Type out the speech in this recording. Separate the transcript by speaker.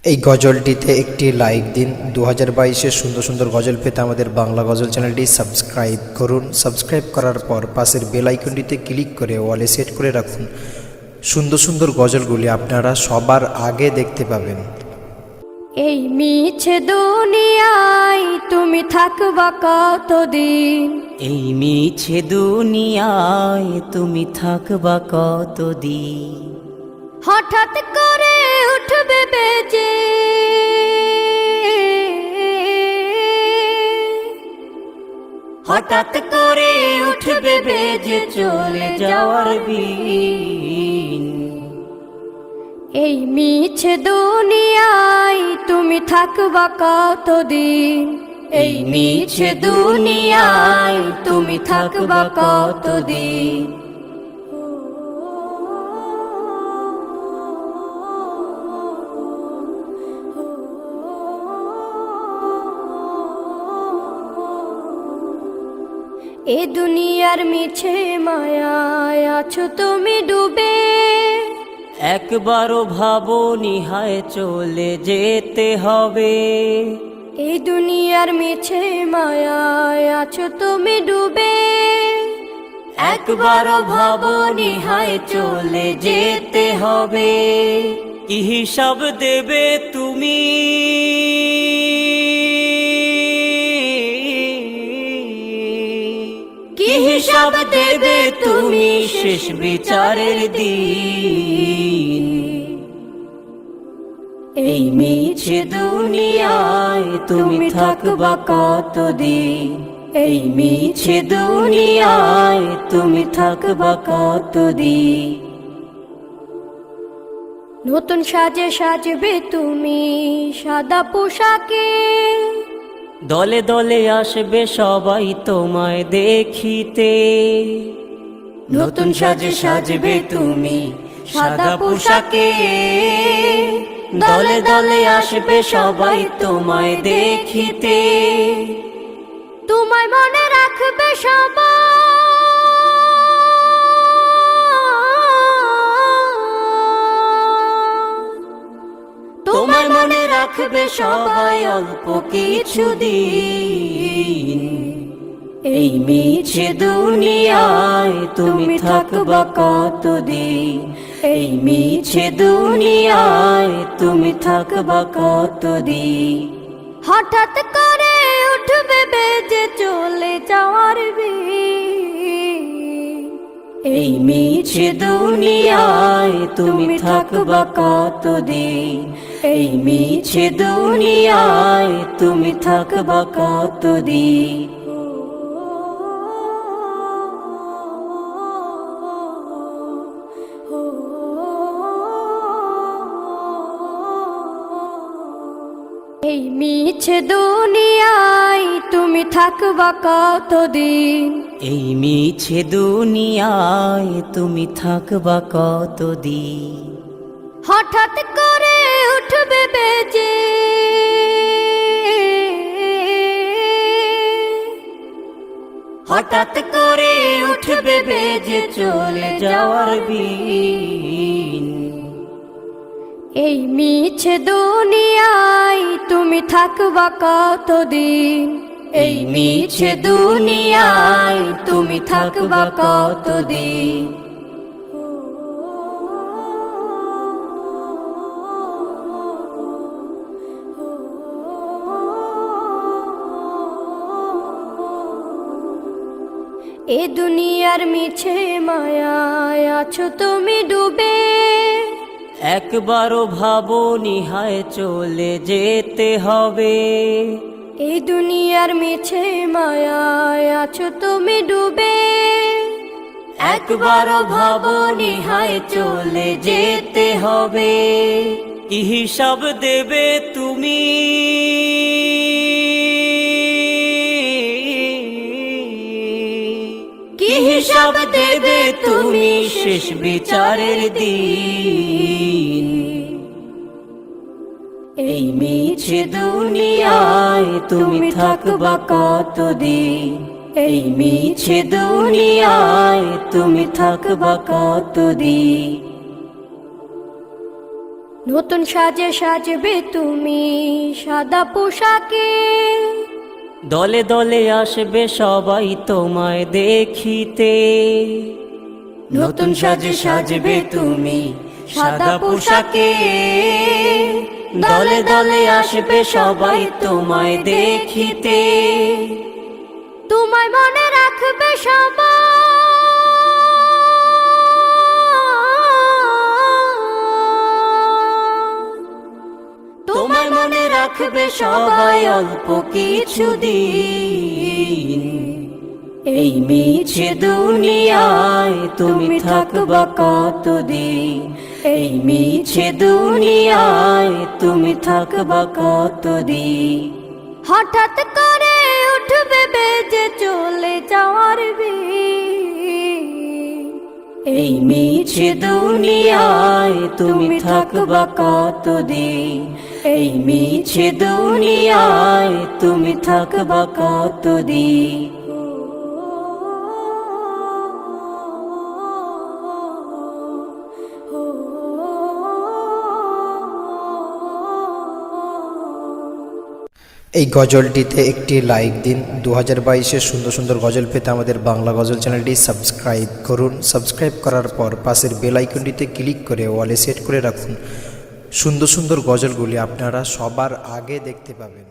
Speaker 1: এই গজলটিতে একটি লাইক দিন। 2022-এর সুন্দর সুন্দর গজল পেতে আমাদের বাংলা গজল চ্যানেলটি সাবস্ক্রাইব করুন। সাবস্ক্রাইব করার পর পাশের বেল আইকনটিতে ক্লিক করে ওয়ালে সেট করে রাখুন। সুন্দর সুন্দর গজলগুলি আপনারা সবার আগে দেখতে পাবেন।
Speaker 2: এই মিছে দুনিয়ায় তুমি থাকবা কতদিন?
Speaker 3: এই মিছে দুনিয়ায় তুমি থাকবা কতদিন?
Speaker 2: হঠাৎ করে উঠবে বেজে
Speaker 3: হঠাৎ করে উঠবে বেজে চলে যাওয়ার দিন।
Speaker 2: এই মিছে দুনিয়ায় তুমি থাকবা কতদিন?
Speaker 3: এই মিছে দুনিয়ায় তুমি থাকবা কতদিন?
Speaker 2: এ দুনিয়ার মিছে মায়ায় আছো তুমি ডুবে,
Speaker 3: একবারও ভাবনি হায় চলে যেতে হবে।
Speaker 2: এই দুনিয়ার মিছে মায়ায় আছো তুমি ডুবে,
Speaker 3: একবারও ভাবনি হায় চলে যেতে হবে। কি হিসাব দেবে তুমি? কি হিসাব দেবে তুমি শেষ বিচারের দিন? এই মিছে দুনিয়ায় তুমি থাকবা কতদিন? এই মিছে দুনিয়ায় তুমি থাকবা কতদিন?
Speaker 2: নতুন সাজে সাজবে তুমি সাদা পোশাকে,
Speaker 3: দলে দলে আসবে সবাই তোমায় দেখিতে। নতুন সাজে সাজবে তুমি সাদা পোশাকে, দলে দলে আসবে সবাই তোমায় দেখিতে।
Speaker 2: তোমায় মনে রাখবে সবাই,
Speaker 3: তোমায় মনে রাখবে সবাই অল্প কিছুদিন। এই মিছে দুনিয়ায় তুমি থাকবা কতদিন? এই মিছে দুনিয়ায় তুমি থাকবা কতদিন?
Speaker 2: হঠাৎ করে উঠবে বেজে চলে যাওয়ার দিন।
Speaker 3: এই মিছে দুনিয়ায় তুমি থাকবা কতদিন? এই মিছে দুনিয়ায় তুমি থাকবা কতদিন?
Speaker 2: এই মিছে দুনিয়ায় তুমি থাকবা কতদিন?
Speaker 3: এই মিছে দুনিয়ায় তুমি থাকবা কতদিন?
Speaker 2: হঠাৎ করে উঠবে বেজে
Speaker 3: হঠাৎ করে উঠবে বেজে চলে যাওয়ার দিন।
Speaker 2: এই মিছে দুনিয়ায় তুমি থাকবা কতদিন?
Speaker 3: এই মিছে দুনিয়ায় তুমি থাকবা কতদিন?
Speaker 2: এ দুনিয়ার মিছে মায়ায় আছো তুমি ডুবে,
Speaker 3: একবারও ভাবনি হায় চলে যেতে হবে।
Speaker 2: এই দুনিয়ার মিছে মায়ায় আছো তুমি ডুবে,
Speaker 3: একবারও ভাবনি হায় চলে যেতে হবে। কি হিসাব দেবে তুমি? কি হিসাব দেবে তুমি শেষ বিচারের দিন? এই মিছে দুনিয়ায় তুমি থাকবা কতদিন? এই মিছে দুনিয়ায় তুমি থাকবা কতদিন?
Speaker 2: নতুন সাজে সাজবে তুমি সাদা পোশাকে,
Speaker 3: দলে দলে আসবে সবাই তোমায় দেখিতে। নতুন সাজে সাজবে তুমি সাদা পোশাকে, দলে দলে আসবে সবাই তোমায় দেখিতে।
Speaker 2: তোমায় মনে রাখবে সবাই,
Speaker 3: তোমায় মনে রাখবে সবাই অল্প কিছুদিন। এই মিছে দুনিয়ায় তুমি থাকবা কতদিন, এই মিছে দুনিয়ায় তুমি থাকবা কতদিন।
Speaker 2: হঠাৎ করে উঠবে বেজে চলে যাওয়ার বিন।
Speaker 3: এই মিছে দুনিয়ায় তুমি থাকবা কতদিন, এই মিছে দুনিয়ায় তুমি থাকবা কতদিন।
Speaker 1: এই গজলটিতে একটি লাইক দিন। 2022-এর সুন্দর সুন্দর গজল পেতে আমাদের বাংলা গজল চ্যানেলটি সাবস্ক্রাইব করুন। সাবস্ক্রাইব করার পর পাশের বেল আইকনটিতে ক্লিক করে ওয়ালে সেট করে রাখুন। সুন্দর সুন্দর গজলগুলি আপনারা সবার আগে দেখতে পাবেন।